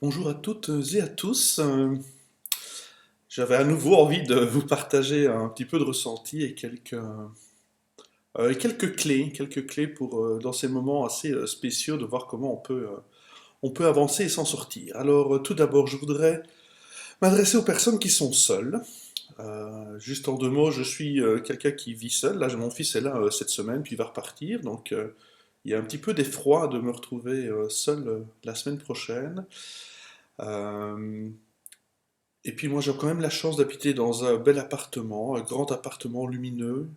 Bonjour à toutes et à tous. J'avais à nouveau envie de vous partager un petit peu de ressenti et quelques clés pour dans ces moments assez spéciaux de voir comment on peut avancer et s'en sortir. Alors tout d'abord, je voudrais m'adresser aux personnes qui sont seules. Juste en deux mots, je suis quelqu'un qui vit seul. Là, mon fils est là cette semaine, puis il va repartir. Donc il y a un petit peu d'effroi de me retrouver seul la semaine prochaine. Euh, Et puis moi j'ai quand même la chance d'habiter dans un bel appartement, un grand appartement lumineux.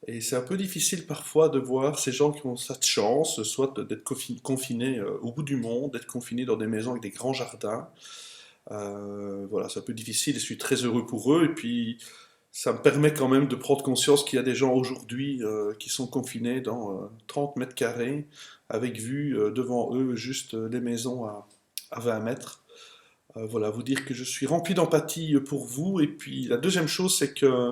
Et c'est un peu difficile parfois de voir ces gens qui ont cette chance, soit d'être confinés au bout du monde, d'être confinés dans des maisons avec des grands jardins. Voilà, c'est un peu difficile et je suis très heureux pour eux. Et puis ça me permet quand même de prendre conscience qu'il y a des gens aujourd'hui qui sont confinés dans 30 mètres carrés, avec vue devant eux juste les maisons à 20 mètres. Voilà, vous dire que je suis rempli d'empathie pour vous. Et puis la deuxième chose, c'est que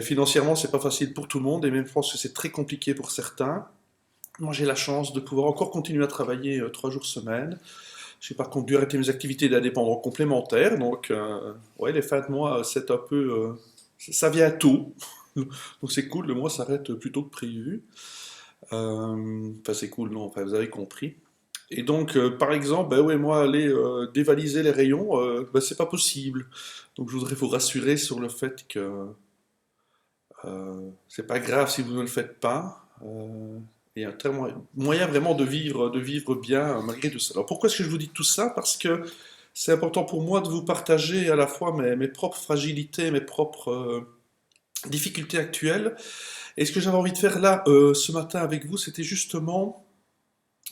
financièrement, c'est pas facile pour tout le monde, et même je pense que c'est très compliqué pour certains. Moi, j'ai la chance de pouvoir encore continuer à travailler 3 jours semaine. J'ai par contre dû arrêter mes activités d'indépendant complémentaires, donc ouais, les fins de mois, c'est un peu, ça vient tôt, donc c'est cool. Le mois s'arrête plus tôt que prévu. Enfin, c'est cool, non, enfin, vous avez compris. Et donc, par exemple, ben ouais, moi, aller dévaliser les rayons, ben, c'est pas possible. Donc, je voudrais vous rassurer sur le fait que c'est pas grave si vous ne le faites pas. Il y a un très moyen vraiment de vivre bien malgré tout ça. Alors, pourquoi est-ce que je vous dis tout ça? Parce que c'est important pour moi de vous partager à la fois mes propres fragilités, mes propres difficultés actuelles. Et ce que j'avais envie de faire là, ce matin avec vous, c'était justement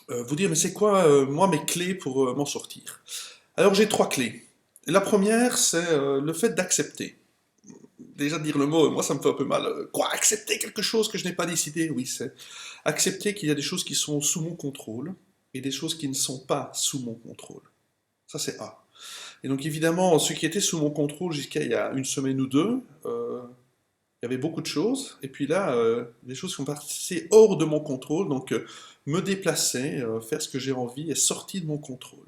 vous dire, mais c'est quoi, moi, mes clés pour m'en sortir? Alors, j'ai trois clés. La première, c'est le fait d'accepter. Déjà, dire le mot, moi, ça me fait un peu mal. Quoi, accepter quelque chose que je n'ai pas décidé? Oui, c'est accepter qu'il y a des choses qui sont sous mon contrôle et des choses qui ne sont pas sous mon contrôle. Ça, c'est A. Et donc, évidemment, ce qui était sous mon contrôle jusqu'à il y a une semaine ou deux, il y avait beaucoup de choses. Et puis là, les choses sont passées hors de mon contrôle. Donc, me déplacer, faire ce que j'ai envie est sorti de mon contrôle.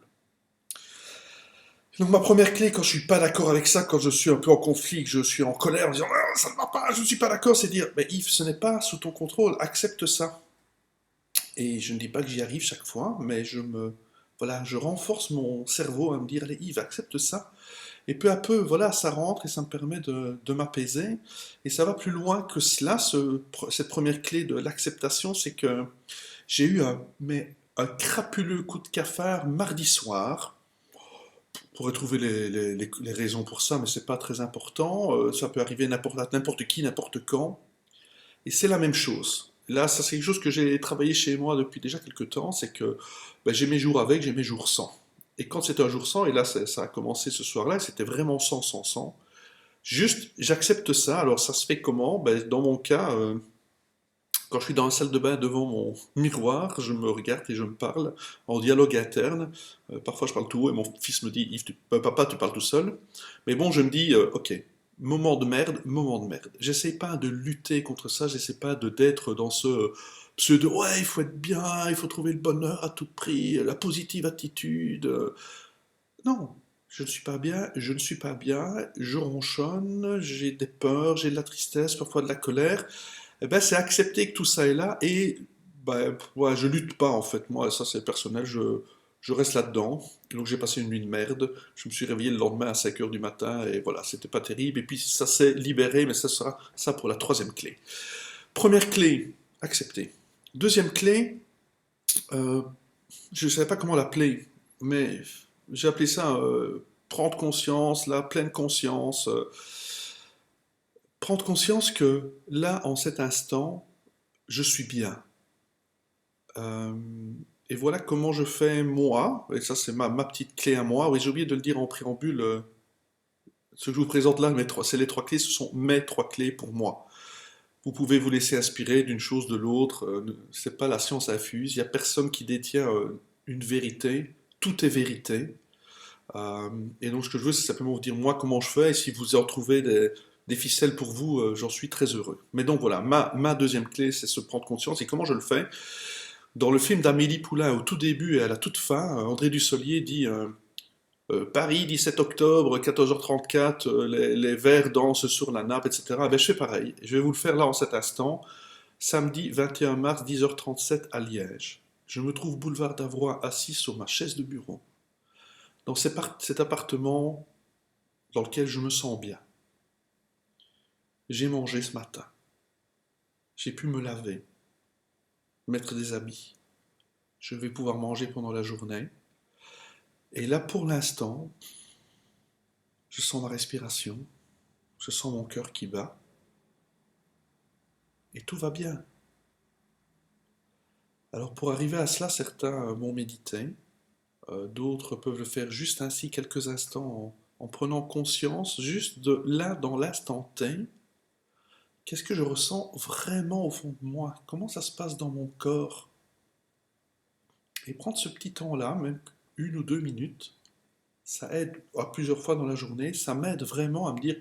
Donc ma première clé, quand je suis pas d'accord avec ça, quand je suis un peu en conflit, que je suis en colère, en disant ah, ça ne va pas, je ne suis pas d'accord, c'est dire, mais Yves, ce n'est pas sous ton contrôle, accepte ça. Et je ne dis pas que j'y arrive chaque fois, mais voilà, je renforce mon cerveau à me dire, allez Yves, accepte ça. Et peu à peu, voilà, ça rentre et ça me permet de m'apaiser. Et ça va plus loin que cela, cette première clé de l'acceptation, c'est que j'ai eu un crapuleux coup de cafard mardi soir. On pourrait trouver les raisons pour ça, mais c'est pas très important. Ça peut arriver à n'importe qui, n'importe quand. Et c'est la même chose. Là, ça c'est quelque chose que j'ai travaillé chez moi depuis déjà quelques temps, c'est que ben, j'ai mes jours avec, j'ai mes jours sans. Et quand c'est un jour sans, et là ça a commencé ce soir-là, c'était vraiment sans. Juste, j'accepte ça. Alors ça se fait comment? Ben, dans mon cas, quand je suis dans la salle de bain devant mon miroir, je me regarde et je me parle en dialogue interne. Parfois je parle tout haut et mon fils me dit Yves, papa, tu parles tout seul. Mais bon, je me dis ok, moment de merde, moment de merde. J'essaie pas de lutter contre ça, j'essaie pas d'être dans ce pseudo ouais, il faut être bien, il faut trouver le bonheur à tout prix, la positive attitude. Non, je ne suis pas bien, je ne suis pas bien, je ronchonne, j'ai des peurs, j'ai de la tristesse, parfois de la colère. Eh ben, c'est accepter que tout ça est là et ben, ouais, je lutte pas en fait. Moi, ça c'est personnel, je reste là-dedans. Donc j'ai passé une nuit de merde. Je me suis réveillé le lendemain à 5 heures du matin et voilà, c'était pas terrible. Et puis ça s'est libéré, mais ça sera ça pour la troisième clé. Première clé, accepter. Deuxième clé, euh, je ne savais pas comment l'appeler, mais j'ai appelé ça prendre conscience, la pleine conscience. Prendre conscience que là, en cet instant, je suis bien. Euh, et voilà comment je fais moi, et ça c'est ma petite clé à moi. Oui, j'ai oublié de le dire en préambule. Ce que je vous présente là, c'est les trois clés, ce sont mes trois clés pour moi. Vous pouvez vous laisser inspirer d'une chose, de l'autre. C'est pas la science infuse. Il n'y a personne qui détient une vérité. Tout est vérité. Euh, et donc ce que je veux, c'est simplement vous dire moi comment je fais. Et si vous en trouvez des ficelles pour vous, j'en suis très heureux. Mais donc voilà, ma deuxième clé, c'est se prendre conscience. Et comment je le fais? Dans le film d'Amélie Poulain, au tout début et à la toute fin, André Dussolier dit Paris, 17 octobre, 14h34, les vers dansent sur la nappe, etc. Ben, je fais pareil. Je vais vous le faire là en cet instant. Samedi 21 mars, 10h37 à Liège. Je me trouve boulevard d'Avroy assis sur ma chaise de bureau, dans cet appartement dans lequel je me sens bien. J'ai mangé ce matin. J'ai pu me laver, mettre des habits. Je vais pouvoir manger pendant la journée. Et là, pour l'instant, je sens ma respiration, je sens mon cœur qui bat, et tout va bien. Alors pour arriver à cela, certains vont méditer, d'autres peuvent le faire juste ainsi quelques instants en prenant conscience juste de là, dans l'instant T, qu'est-ce que je ressens vraiment au fond de moi, comment ça se passe dans mon corps. Et prendre ce petit temps-là, même 1 ou 2 minutes, ça aide à plusieurs fois dans la journée, ça m'aide vraiment à me dire,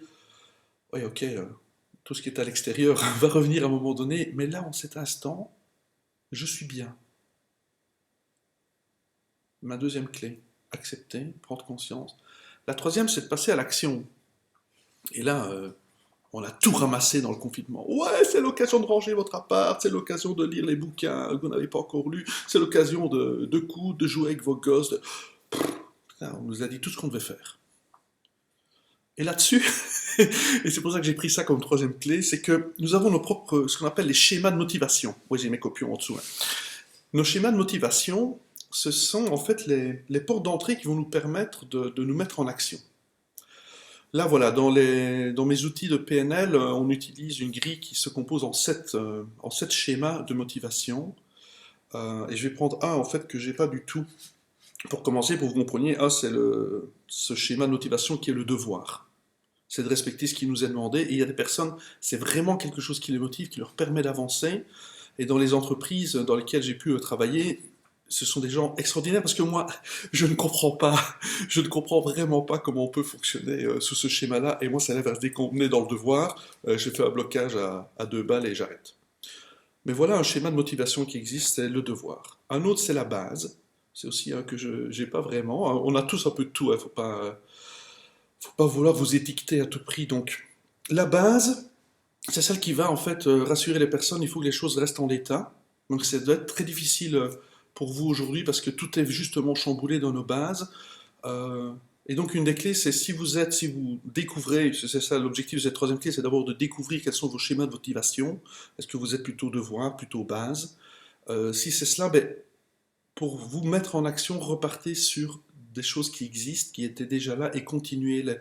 oui ok, tout ce qui est à l'extérieur va revenir à un moment donné, mais là, en cet instant, je suis bien. Ma deuxième clé, accepter, prendre conscience. La troisième, c'est de passer à l'action. Et là, on a tout ramassé dans le confinement. Ouais, c'est l'occasion de ranger votre appart, c'est l'occasion de lire les bouquins que vous n'avez pas encore lus, c'est l'occasion de coudre, de jouer avec vos gosses. Putain, on nous a dit tout ce qu'on devait faire. Et là-dessus, et c'est pour ça que j'ai pris ça comme troisième clé, c'est que nous avons nos propres, ce qu'on appelle les schémas de motivation. Oui, j'ai mes copions en dessous. Hein. Nos schémas de motivation, ce sont en fait les portes d'entrée qui vont nous permettre de nous mettre en action. Là, voilà, dans mes outils de PNL, on utilise une grille qui se compose en sept schémas de motivation. Et je vais prendre un en fait que j'ai pas du tout. Pour commencer, pour que vous compreniez, un c'est ce schéma de motivation qui est le devoir. C'est de respecter ce qui nous est demandé. Et il y a des personnes, c'est vraiment quelque chose qui les motive, qui leur permet d'avancer. Et dans les entreprises dans lesquelles j'ai pu travailler, ce sont des gens extraordinaires parce que moi, je ne comprends pas, je ne comprends vraiment pas comment on peut fonctionner sous ce schéma-là. Et moi, c'est l'inverse. Dès qu'on est dans le devoir, je fais un blocage à 2 balles et j'arrête. Mais voilà un schéma de motivation qui existe, c'est le devoir. Un autre, c'est la base. C'est aussi un que je n'ai pas vraiment. On a tous un peu de tout, il ne faut pas vouloir vous étiqueter à tout prix. Donc, la base, c'est celle qui va en fait rassurer les personnes. Il faut que les choses restent en l'état. Donc, ça doit être très difficile pour vous aujourd'hui parce que tout est justement chamboulé dans nos bases. Et donc, une des clés, c'est si vous découvrez, c'est ça l'objectif de cette troisième clé, c'est d'abord de découvrir quels sont vos schémas de motivation. Est-ce que vous êtes plutôt devoir, plutôt base? Si c'est cela, ben, pour vous mettre en action, repartez sur des choses qui existent, qui étaient déjà là et continuez-les.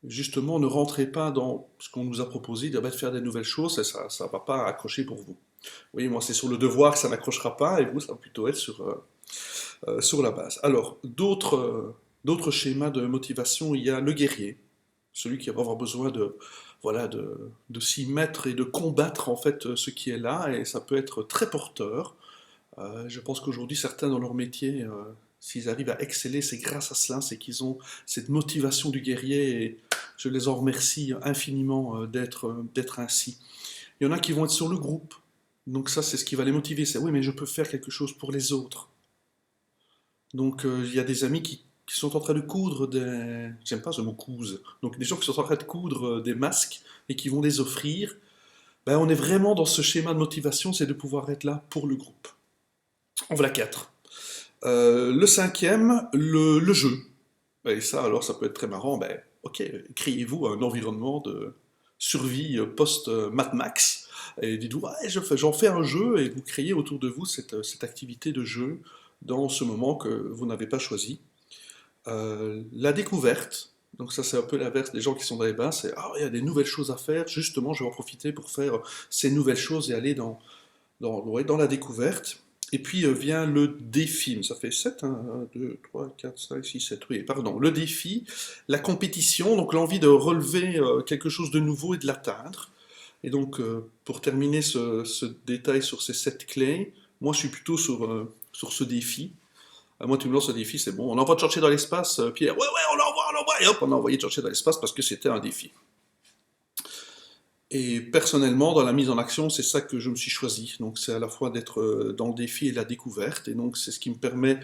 Justement, ne rentrez pas dans ce qu'on nous a proposé, de faire des nouvelles choses, et ça ne va pas accrocher pour vous. Oui, moi c'est sur le devoir que ça n'accrochera pas, et vous, ça va plutôt être sur la base. Alors, d'autres schémas de motivation, il y a le guerrier, celui qui va avoir besoin voilà, de s'y mettre et de combattre en fait ce qui est là, et ça peut être très porteur. Je pense qu'aujourd'hui, certains dans leur métier, s'ils arrivent à exceller, c'est grâce à cela, c'est qu'ils ont cette motivation du guerrier et je les en remercie infiniment d'être ainsi. Il y en a qui vont être sur le groupe, donc ça c'est ce qui va les motiver, c'est oui mais je peux faire quelque chose pour les autres. Donc il y a des amis qui sont en train de coudre des... J'aime pas ce mot couse. Donc des gens qui sont en train de coudre des masques et qui vont les offrir. Ben, on est vraiment dans ce schéma de motivation, c'est de pouvoir être là pour le groupe. En voilà 4. Le cinquième, le jeu. Et ça, alors, ça peut être très marrant. Ben, ok, créez-vous un environnement de survie post-Mad Max. Et dites-vous, ouais, j'en fais un jeu, et vous créez autour de vous cette activité de jeu dans ce moment que vous n'avez pas choisi. La découverte. Donc ça, c'est un peu l'inverse des gens qui sont dans les bains. C'est, ah, il y a des nouvelles choses à faire. Justement, je vais en profiter pour faire ces nouvelles choses et aller dans la découverte. Et puis vient le défi, ça fait 7, hein, 1, 2, 3, 4, 5, 6, 7, oui, pardon. Le défi, la compétition, donc l'envie de relever quelque chose de nouveau et de l'atteindre. Et donc, pour terminer ce détail sur ces 7 clés, moi je suis plutôt sur ce défi. Moi, tu me lances un défi, c'est bon. On envoie chercher dans l'espace, Pierre. Ouais, ouais, on l'envoie. Et hop, on a envoyé chercher dans l'espace parce que c'était un défi. Et personnellement, dans la mise en action, c'est ça que je me suis choisi. Donc c'est à la fois d'être dans le défi et la découverte. Et donc c'est ce qui me permet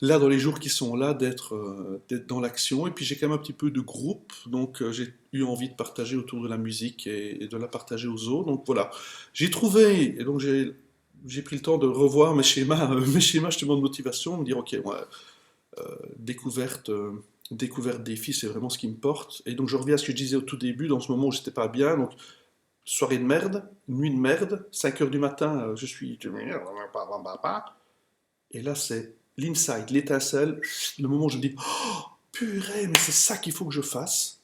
là, dans les jours qui sont là, d'être dans l'action. Et puis j'ai quand même un petit peu de groupe, donc j'ai eu envie de partager autour de la musique et de la partager aux autres. Donc voilà, j'ai trouvé, et donc j'ai pris le temps de revoir mes schémas, mes schémas justement de motivation, me dire ok, ouais, découverte, découverte défi, c'est vraiment ce qui me porte. Et donc je reviens à ce que je disais au tout début, dans ce moment où j'étais pas bien, donc soirée de merde, nuit de merde, 5 heures du matin, je suis... Et là, c'est l'insight, l'étincelle, le moment où je me dis, oh, purée, mais c'est ça qu'il faut que je fasse.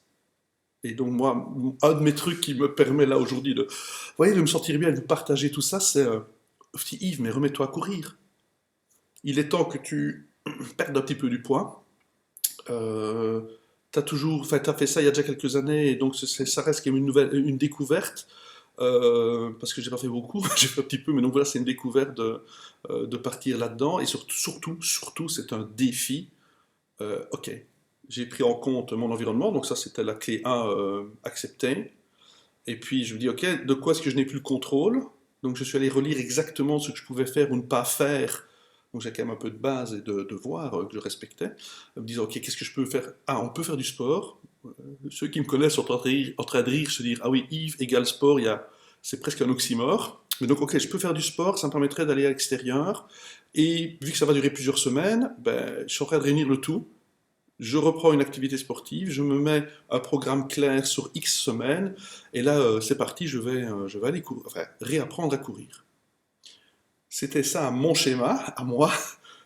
Et donc moi, un de mes trucs qui me permet là aujourd'hui de, vous voyez, de me sentir bien et de vous partager tout ça, c'est, Yves, mais remets-toi à courir. Il est temps que tu perdes un petit peu du poids. T'as toujours, enfin, t'as fait ça il y a déjà quelques années, et donc ça reste quand même une découverte. Parce que j'ai pas fait beaucoup, j'ai fait un petit peu, mais donc voilà, c'est une découverte de partir là-dedans. Et surtout, c'est un défi. Ok, j'ai pris en compte mon environnement, donc ça c'était la clé 1, accepter. Et puis je me dis, ok, de quoi est-ce que je n'ai plus le contrôle? Donc je suis allé relire exactement ce que je pouvais faire ou ne pas faire. Donc j'ai quand même un peu de base et de devoirs que je respectais. Me disant, ok, qu'est-ce que je peux faire? Ah, on peut faire du sport. Ceux qui me connaissent sont en train de rire, se dire, ah oui, Yves égale sport, c'est presque un oxymore. Mais donc, ok, je peux faire du sport, ça me permettrait d'aller à l'extérieur. Et vu que ça va durer plusieurs semaines, ben, je suis en train de réunir le tout. Je reprends une activité sportive, je me mets un programme clair sur X semaines, et là, c'est parti, je vais aller courir, enfin, réapprendre à courir. C'était ça mon schéma, à moi.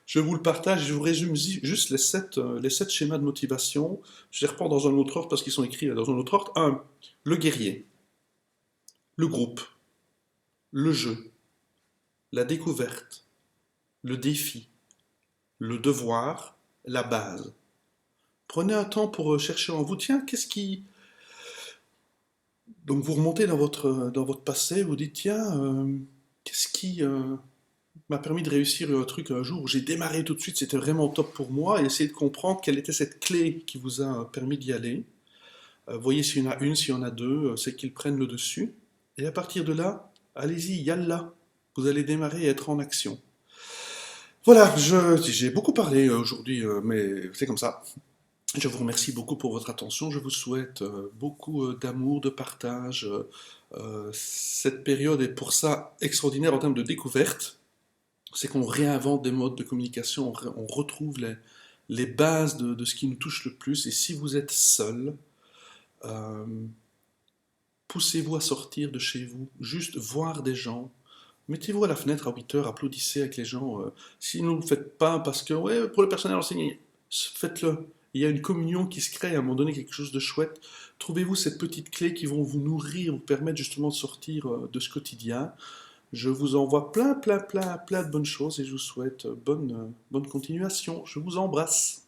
Je vous le partage, je vous résume juste les sept schémas de motivation. Je les reprends dans un autre ordre parce qu'ils sont écrits dans un autre ordre. Un, le guerrier, le groupe, le jeu, la découverte, le défi, le devoir, la base. Prenez un temps pour chercher en vous, tiens, qu'est-ce qui... Donc vous remontez dans votre passé, vous dites, tiens, qu'est-ce qui m'a permis de réussir un truc un jour où j'ai démarré tout de suite, c'était vraiment top pour moi, et essayer de comprendre quelle était cette clé qui vous a permis d'y aller. Voyez s'il y en a une, s'il y en a deux, c'est qu'ils prennent le dessus. Et à partir de là, allez-y, yalla. Vous allez démarrer et être en action. Voilà, j'ai beaucoup parlé aujourd'hui, mais c'est comme ça. Je vous remercie beaucoup pour votre attention. Je vous souhaite beaucoup d'amour, de partage. Cette période est pour ça extraordinaire en termes de découverte. C'est qu'on réinvente des modes de communication, on retrouve les bases de ce qui nous touche le plus. Et si vous êtes seul, euh, poussez-vous à sortir de chez vous, juste voir des gens. Mettez-vous à la fenêtre à 8 heures, applaudissez avec les gens. Si vous ne le faites pas, parce que, ouais, pour le personnel enseigné, faites-le. Il y a une communion qui se crée à un moment donné, quelque chose de chouette. Trouvez-vous ces petites clés qui vont vous nourrir, vous permettre justement de sortir de ce quotidien. Je vous envoie plein de bonnes choses et je vous souhaite bonne continuation. Je vous embrasse.